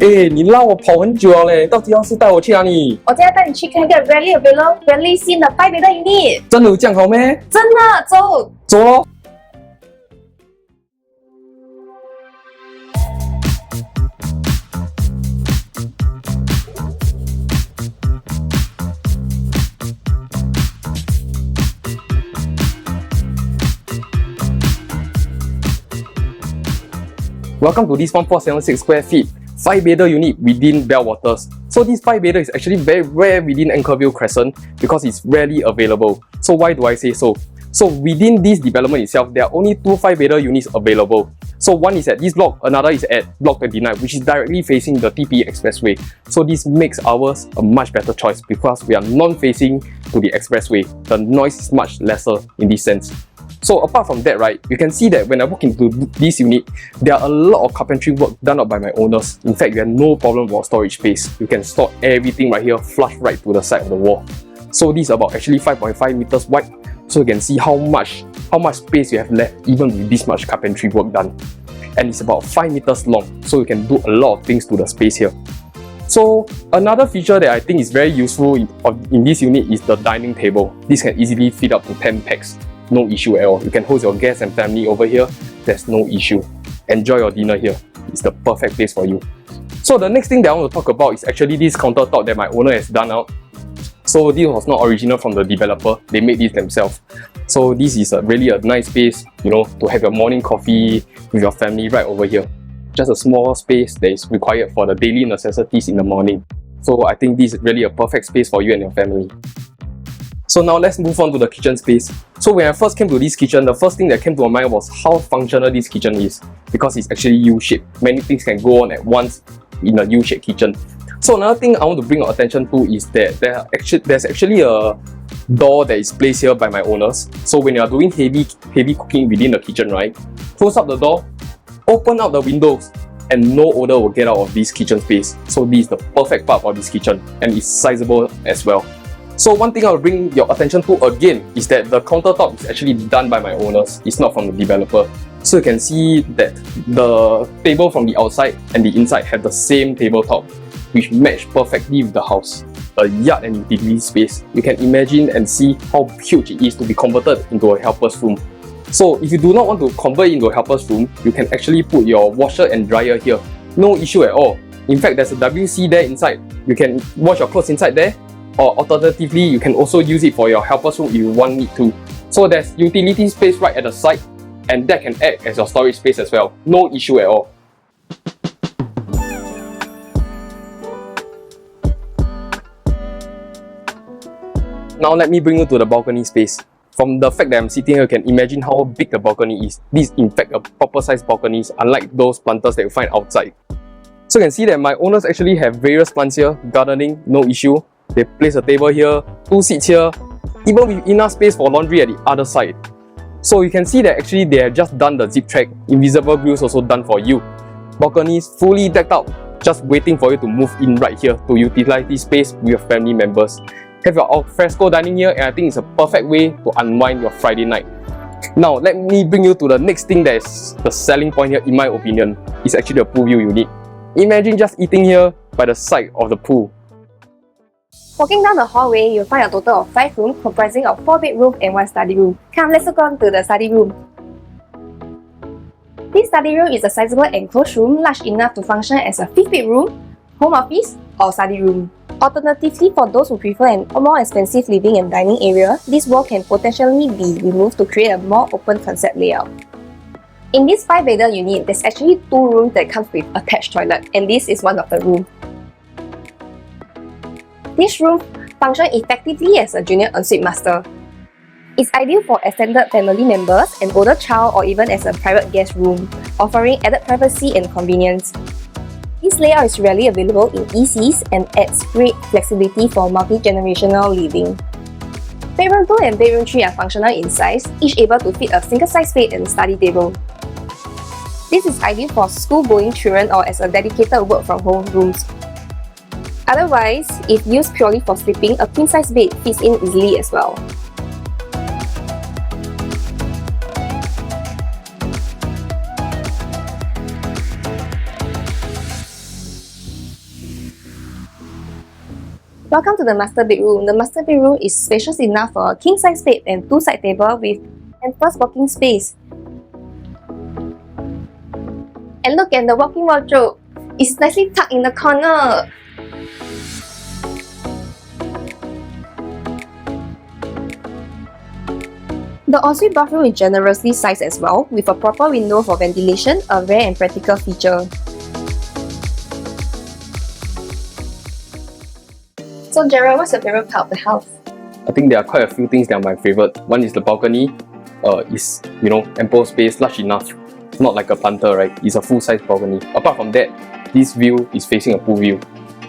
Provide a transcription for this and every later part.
你让我跑很久了嘞，到底要是带我去哪里？我今天带你去看一个 Valerie 新的5 bedder unit。真的有这样好咩？真的，走。走咯。Welcome to this 1476 square feet 5-bedder unit within Bellewaters. So this 5-bedder is actually very rare within Anchorvale Crescent because it's rarely available. So why do I say so? So within this development itself, there are only 2 5-bedder units available. So one is at this block, another is at block 29, which is directly facing the TPE Expressway. So this makes ours a much better choice because we are non-facing to the expressway. The noise is much lesser in this sense. So apart from that, right, you can see that when I walk into this unit, there are a lot of carpentry work done up by my owners. In fact, you have no problem about storage space. You can store everything right here, flush right to the side of the wall. So this is about actually 5.5 meters wide. So you can see how much space you have left even with this much carpentry work done. And it's about 5 meters long, so you can do a lot of things to the space here. So another feature that I think is very useful in this unit is the dining table. This can easily fit up to 10 packs. No issue at all. You can host your guests and family over here. There's no issue. Enjoy your dinner here. It's the perfect place for you. So the next thing that I want to talk about is actually this countertop that my owner has done out. So this was not original from the developer. They made this themselves. So this is really a nice space, you know, to have your morning coffee with your family right over here. Just a small space that is required for the daily necessities in the morning. So I think this is really a perfect space for you and your family. So now let's move on to the kitchen space. So when I first came to this kitchen, the first thing that came to my mind was how functional this kitchen is, because it's actually U-shaped. Many things can go on at once in a U-shaped kitchen. So another thing I want to bring your attention to is that there's actually a door that is placed here by my owners. So when you are doing heavy cooking within the kitchen, right, close up the door, open up the windows, and no odor will get out of this kitchen space. So this is the perfect part of this kitchen, and it's sizable as well. So one thing I'll bring your attention to again is that the countertop is actually done by my owners. It's not from the developer. So you can see that the table from the outside and the inside have the same tabletop, which match perfectly with the house. A yard and utility space. You can imagine and see how huge it is to be converted into a helper's room. So if you do not want to convert it into a helper's room, you can actually put your washer and dryer here. No issue at all. In fact, there's a WC there inside. You can wash your clothes inside there. Or alternatively, you can also use it for your helper's room if you want it to. So there's utility space right at the side, and that can act as your storage space as well. No issue at all. Now let me bring you to the balcony space. From the fact that I'm sitting here, you can imagine how big the balcony is. This is in fact a proper size balcony, unlike those planters that you find outside. So you can see that my owners actually have various plants here. Gardening, no issue. They place a table here, 2 seats here, even with enough space for laundry at the other side. So you can see that actually they have just done the zip track. Invisible grills also done for you. Balconies fully decked out, just waiting for you to move in right here to utilize this space with your family members. Have your al fresco dining here, and I think it's a perfect way to unwind your Friday night. Now let me bring you to the next thing that is the selling point here in my opinion. It's actually a pool view unit. Imagine just eating here by the side of the pool. Walking down the hallway, you'll find a total of 5 rooms comprising of 4 bedrooms and 1 study room. Come, let's look on to the study room. This study room is a sizable enclosed room large enough to function as a 5th bedroom, home office, or study room. Alternatively, for those who prefer a more expensive living and dining area, this wall can potentially be removed to create a more open concept layout. In this 5-bedder unit, there's actually 2 rooms that comes with attached toilet, and this is one of the rooms. This room functions effectively as a junior ensuite master. It's ideal for extended family members, an older child, or even as a private guest room, offering added privacy and convenience. This layout is rarely available in ECs and adds great flexibility for multi-generational living. Bedroom 2 and bedroom 3 are functional in size, each able to fit a single-size bed and study table. This is ideal for school-going children or as a dedicated work-from-home rooms. Otherwise, if used purely for sleeping, a queen-size bed fits in easily as well. Welcome to the master bedroom. The master bedroom is spacious enough for a king-size bed and 2 side table with ample walking space. And look at the walk-in wardrobe. It's nicely tucked in the corner. The ensuite bathroom is generously sized as well, with a proper window for ventilation, a rare and practical feature. So Gerald, what's your favorite part of the house? I think there are quite a few things that are my favorite. One is the balcony. Is ample space, large enough. Not like a planter, right? It's a full-size balcony. Apart from that, this view is facing a pool view.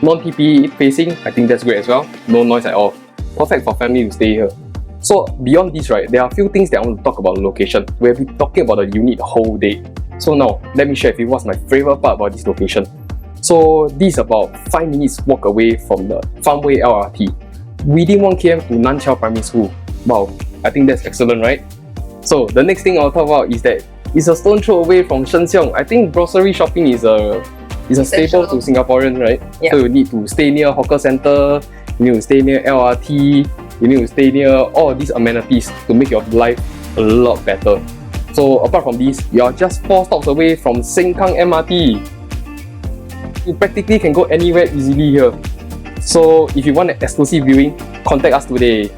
Non-TP facing, I think that's great as well. No noise at all. Perfect for family to stay here. So beyond this, right, there are a few things that I want to talk about the location. We'll be talking about the unit the whole day. So now, let me share with you what's my favorite part about this location. So this is about 5 minutes walk away from the Farmway LRT. Within 1 km to Nanqiao Primary School. Wow, I think that's excellent, right? So the next thing I'll talk about is that it's a stone throw away from Sheng Siong. I think grocery shopping is a staple to Singaporeans, right? Yeah. So you need to stay near hawker center, you need to stay near LRT, you need to stay near all these amenities to make your life a lot better. So apart from this, you are just 4 stops away from Sengkang MRT. You practically can go anywhere easily here. So if you want an exclusive viewing, contact us today.